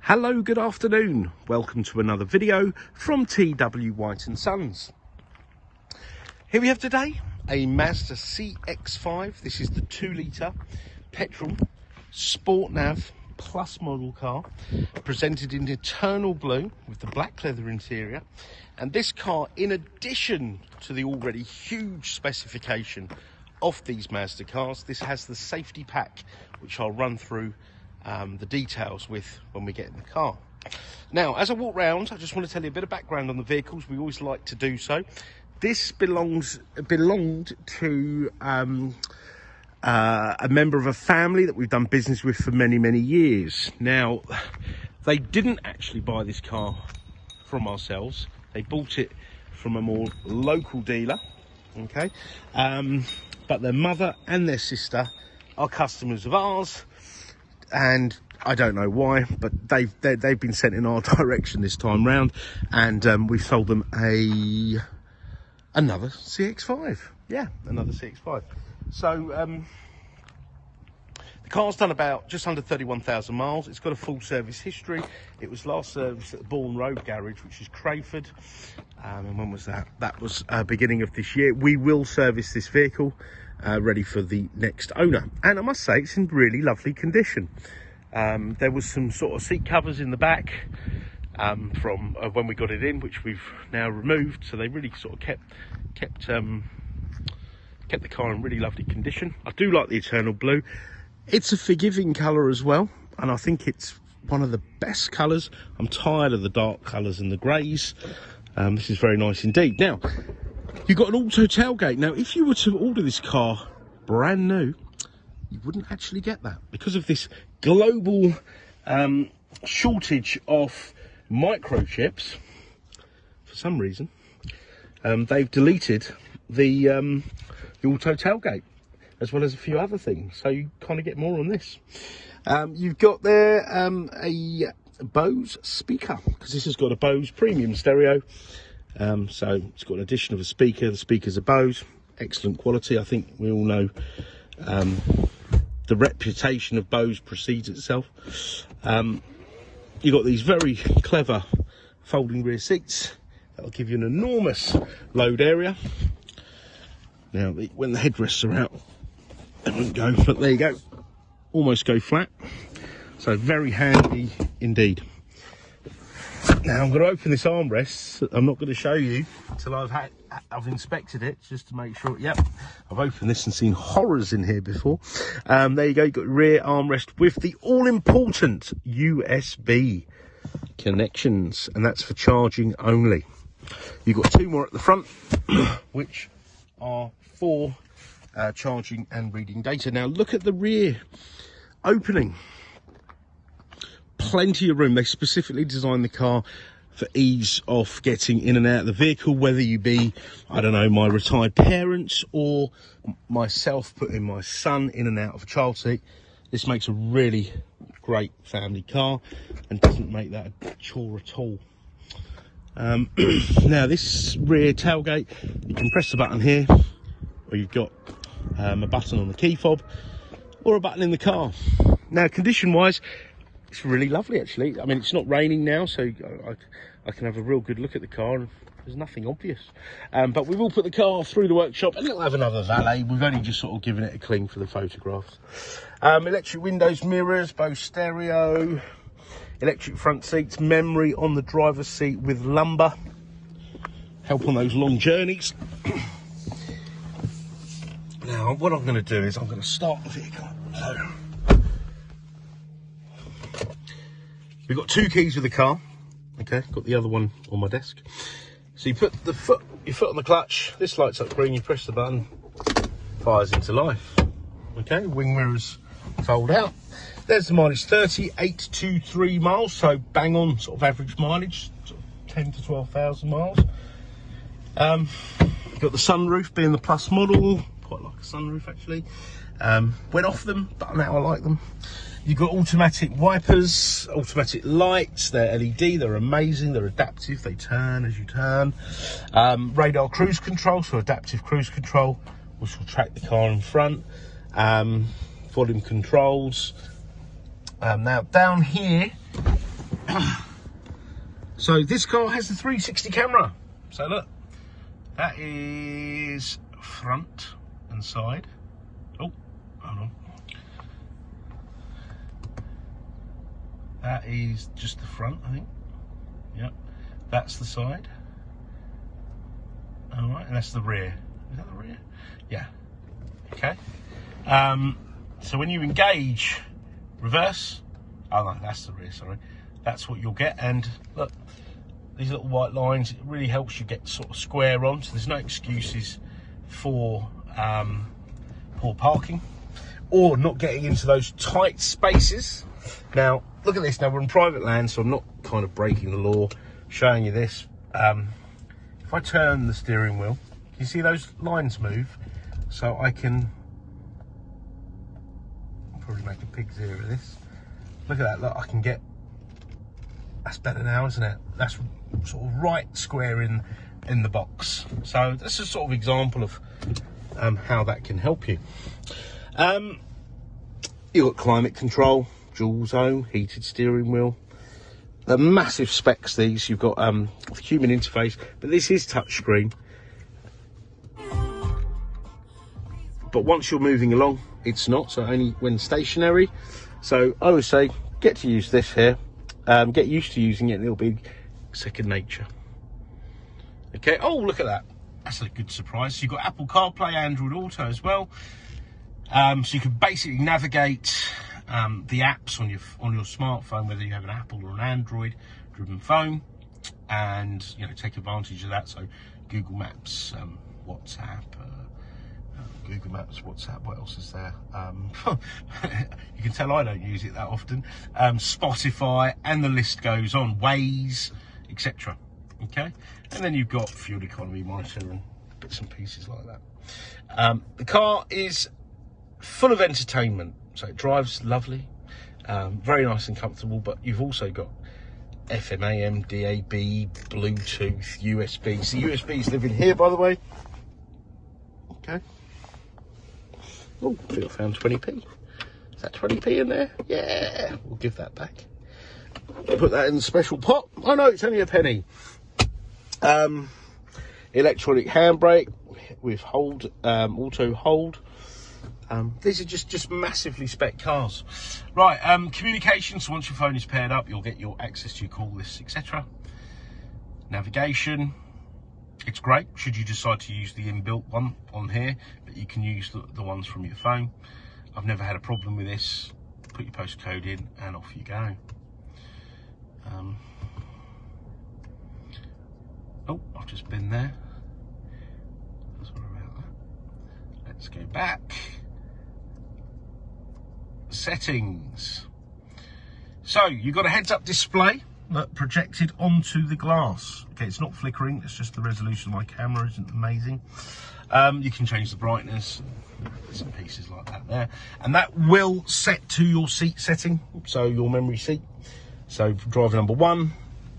Hello, good afternoon. Welcome to another video from TW White & Sons. Here we have today a Mazda CX-5. This is the 2-litre petrol Sport Nav Plus model car, presented in eternal blue with the black leather interior. And this car, in addition to the already huge specification of these Mazda cars, this has the safety pack, which I'll run through the details with when we get in the car. Now, as I walk round, I just want to tell you a bit of background on the vehicles. We always like to do so. This belonged to a member of a family that we've done business with for many years. Now, they didn't actually buy this car from ourselves. They bought it from a more local dealer, okay? But their mother and their sister are customers of ours, and I don't know why, but they've been sent in our direction this time round, and we've sold them another CX5. Yeah, another CX5. So the car's done about just under 31,000 miles. It's got a full service history. It was last serviced at the Bourne Road garage, which is Crayford. And when was that? That was beginning of this year. We will service this vehicle, ready for the next owner. And I must say, it's in really lovely condition. There was some sort of seat covers in the back from when we got it in, which we've now removed. So they really sort of kept the car in really lovely condition. I do like the eternal blue. It's a forgiving colour as well, and I think it's one of the best colours. I'm tired of the dark colours and the greys. This is very nice indeed. Now, you've got an auto tailgate. Now, if you were to order this car brand new, you wouldn't actually get that because of this global shortage of microchips. For some reason, they've deleted the auto tailgate, as well as a few other things, so you kind of get more on this. You've got there a BOSE speaker, because this has got a BOSE premium stereo, so it's got an addition of a speaker. The speakers are BOSE, excellent quality. I think we all know the reputation of BOSE precedes itself. You've got these very clever folding rear seats that'll give you an enormous load area. Now, when the headrests are out, they won't go, but there you go, almost go flat. So very handy indeed. Now I'm going to open this armrest. I'm not going to show you until I've inspected it, just to make sure. Yep, I've opened this and seen horrors in here before. There you go, you've got rear armrest with the all-important USB connections, and that's for charging only. You've got two more at the front, which are for charging and reading data. Now look at the rear opening. Plenty of room. They specifically designed the car for ease of getting in and out of the vehicle, whether you be, I don't know, my retired parents or myself putting my son in and out of a child seat. This makes a really great family car and doesn't make that a chore at all. Now this rear tailgate, you can press the button here, or you've got a button on the key fob, or a button in the car. Now, condition wise, it's really lovely actually. I mean, it's not raining now, so I can have a real good look at the car, and there's nothing obvious. But we will put the car through the workshop and it'll have another valet. We've only just sort of given it a clean for the photographs. Electric windows, mirrors, BOSE stereo, electric front seats, memory on the driver's seat with lumbar, help on those long journeys. Now, what I'm going to do is I'm going to start the vehicle. So, we've got two keys with the car. Okay, got the other one on my desk. So you put your foot on the clutch. This lights up green. You press the button, fires into life. Okay, wing mirrors fold out. There's the mileage, 3823 miles. So bang on sort of average mileage, sort of 10 to 12,000 miles. You've got the sunroof being the Plus model. Quite like a sunroof actually. Went off them, but now I like them. You've got automatic wipers, automatic lights. They're LED, they're amazing, they're adaptive, they turn as you turn. Radar cruise control, so adaptive cruise control, which will track the car in front. Volume controls. Now down here So this car has the 360 camera. So look, that is front and side. Oh, hold on. That is just the front, I think. Yep, that's the side. All right, and that's the rear. Is that the rear? Yeah. Okay. So when you engage reverse, oh no, that's the rear, sorry. That's what you'll get. And look, these little white lines, it really helps you get sort of square on, so there's no excuses for poor parking or not getting into those tight spaces. Now, look at this. Now, we're in private land, so I'm not kind of breaking the law, showing you this. If I turn the steering wheel, you see those lines move? So I can probably make a pig's ear of this. Look at that, look, I can get, that's better now, isn't it? That's sort of right square in the box. So this is a sort of example of how that can help you. You've got climate control, dual zone, heated steering wheel. They're massive specs, these. You've got human interface, but this is touchscreen. But once you're moving along, it's not, so only when stationary. So I would say, get to use this here. Get used to using it, and it'll be second nature. Okay, oh, look at that. That's a good surprise. So you've got Apple CarPlay, Android Auto as well. So you can basically navigate the apps on your smartphone, whether you have an Apple or an Android driven phone, and take advantage of that. So Google Maps, WhatsApp, Google Maps, WhatsApp, what else is there? You can tell I don't use it that often. Spotify, and the list goes on, Waze, etc. Okay, and then you've got fuel economy monitor and bits and pieces like that. The car is full of entertainment, so it drives lovely, very nice and comfortable, but you've also got FM, AM, DAB, Bluetooth, USB. So USBs live in here, by the way. Okay. Oh, I think I found 20p. Is that 20p in there? Yeah, we'll give that back. Put that in the special pot. Oh no, it's only a penny. Electronic handbrake with hold, auto hold. These are just massively spec cars. Right, communication, so once your phone is paired up, you'll get your access to your call lists, etc. Navigation, it's great should you decide to use the inbuilt one on here, but you can use the ones from your phone. I've never had a problem with this. Put your postcode in and off you go. Oh, I've just been there. Sorry about that. Let's go back. Settings. So you've got a heads-up display that projected onto the glass. Okay, it's not flickering, it's just the resolution of my camera isn't amazing. You can change the brightness, bits and pieces like that there, and that will set to your seat setting, so your memory seat. So for driver number 1,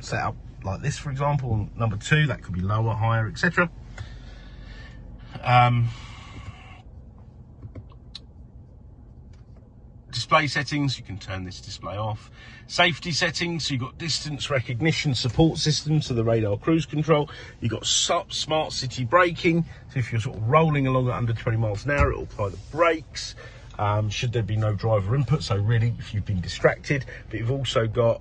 set up like this, for example, and number 2, that could be lower, higher, etc. Display settings, you can turn this display off. Safety settings, so you've got distance recognition support system, so the radar cruise control. You've got smart city braking, so if you're sort of rolling along at under 20 miles an hour, it'll apply the brakes. Should there be no driver input, so really if you've been distracted. But you've also got,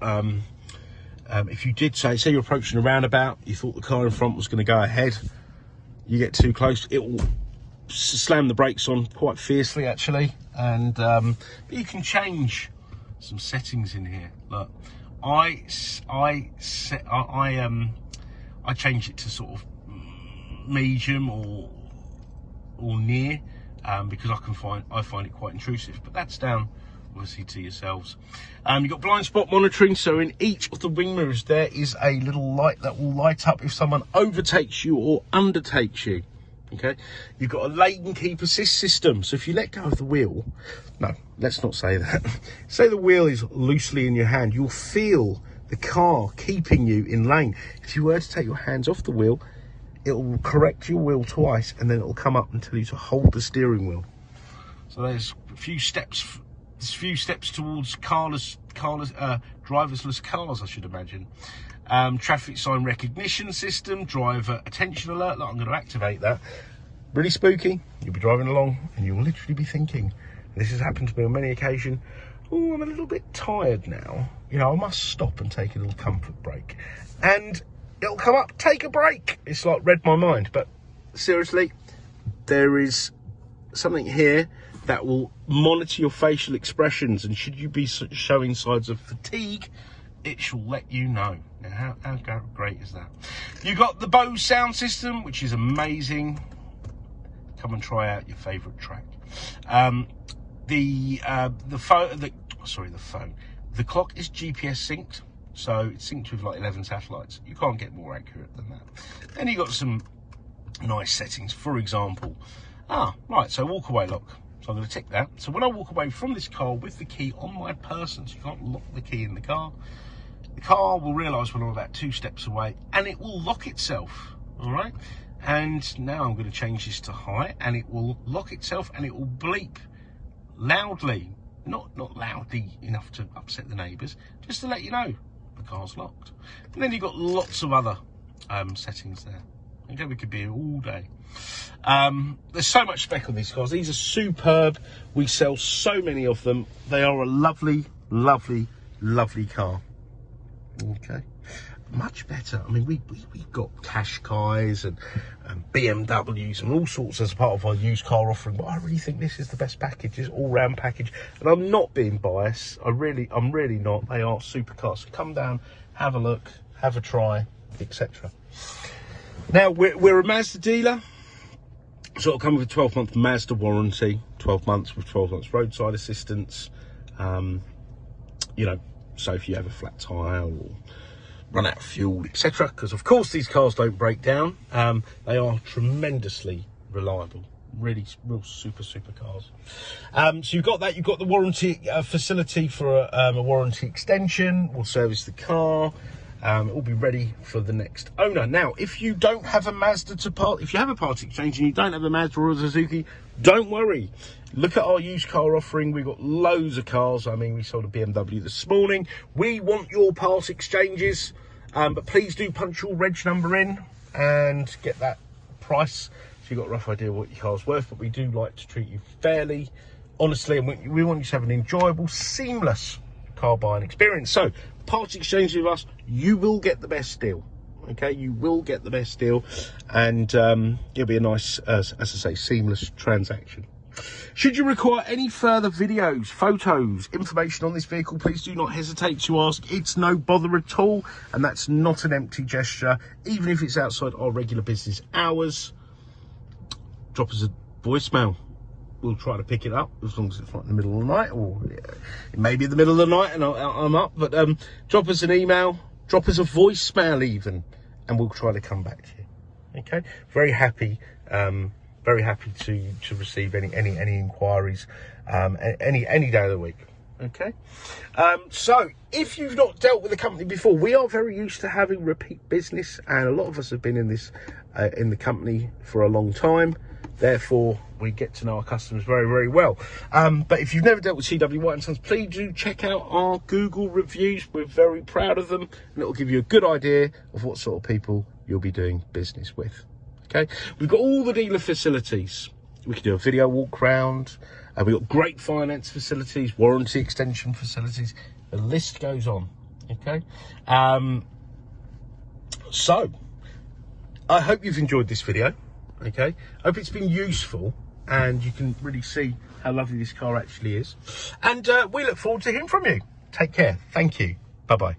if you did say you're approaching a roundabout, you thought the car in front was going to go ahead, you get too close, it will slam the brakes on quite fiercely actually. And but you can change some settings in here. Look, I change it to sort of medium or near, because I find it quite intrusive. But that's down obviously to yourselves. You've got blind spot monitoring, so in each of the wing mirrors there is a little light that will light up if someone overtakes you or undertakes you. Okay, you've got a lane keep assist system, so if you let go of the wheel, no, let's not say that. Say the wheel is loosely in your hand, you'll feel the car keeping you in lane. If you were to take your hands off the wheel, it will correct your wheel twice, and then it will come up and tell you to hold the steering wheel. So there's a few steps few steps towards driverless cars, I should imagine. Traffic sign recognition system, driver attention alert. Look, I'm going to activate that. Really spooky. You'll be driving along and you'll literally be thinking, this has happened to me on many occasions, oh, I'm a little bit tired now. You know, I must stop and take a little comfort break. And it'll come up, take a break. It's like read my mind. But seriously, there is something here that will monitor your facial expressions, and should you be showing signs of fatigue, it shall let you know. Now, how great is that? You got the BOSE Sound System, which is amazing. Come and try out your favourite track. The clock is GPS synced, so it's synced with like 11 satellites. You can't get more accurate than that. Then you got some nice settings. For example, right, so walk away lock. So I'm going to tick that. So when I walk away from this car with the key on my person, so you can't lock the key in the car will realise when I'm about 2 steps away, and it will lock itself. All right. And now I'm going to change this to high, and it will lock itself, and it will bleep loudly, not loudly enough to upset the neighbours, just to let you know the car's locked. And then you've got lots of other settings there. Okay, we could be here all day. There's so much spec on these cars. These are superb. We sell so many of them. They are a lovely, lovely, lovely car. Okay, much better. I mean, we've got Qashqais and BMWs and all sorts as part of our used car offering, but I really think this is the best package, this all-round package. And I'm not being biased. I'm really not. They are supercars. So come down, have a look, have a try, etc. Now, we're a Mazda dealer, so it'll come with a 12-month Mazda warranty, 12 months with 12 months roadside assistance. You know, so if you have a flat tyre or run out of fuel, etc., because of course these cars don't break down, they are tremendously reliable. Really, real super cars. So you've got that. You've got the warranty facility for a warranty extension. We'll service the car. It will be ready for the next owner. Now, if you don't have a Mazda if you have a part exchange and you don't have a Mazda or a Suzuki, don't worry. Look at our used car offering. We've got loads of cars. I mean, we sold a BMW this morning. We want your part exchanges, but please do punch your reg number in and get that price, so you've got a rough idea what your car's worth. But we do like to treat you fairly, honestly, and we want you to have an enjoyable, seamless car buying experience. So, part exchange with us, you will get the best deal. Okay, you will get the best deal, and it'll be a nice, as I say, seamless transaction. Should you require any further videos, photos, information on this vehicle, please do not hesitate to ask. It's no bother at all, and that's not an empty gesture. Even if it's outside our regular business hours, drop us a voicemail. We'll try to pick it up, as long as it's not in the middle of the night, or it may be in the middle of the night and I'm up. But drop us an email, drop us a voicemail even, and we'll try to come back to you. Okay, very happy to receive any inquiries any day of the week. Okay, so if you've not dealt with the company before, we are very used to having repeat business, and a lot of us have been in this in the company for a long time. Therefore, we get to know our customers very, very well. But if you've never dealt with CW White & Sons, please do check out our Google reviews. We're very proud of them, and it'll give you a good idea of what sort of people you'll be doing business with. Okay, we've got all the dealer facilities. We can do a video walk round. We've got great finance facilities, warranty extension facilities. The list goes on. Okay, so I hope you've enjoyed this video. Okay, I hope it's been useful, and you can really see how lovely this car actually is. And we look forward to hearing from you. Take care. Thank you. Bye-bye.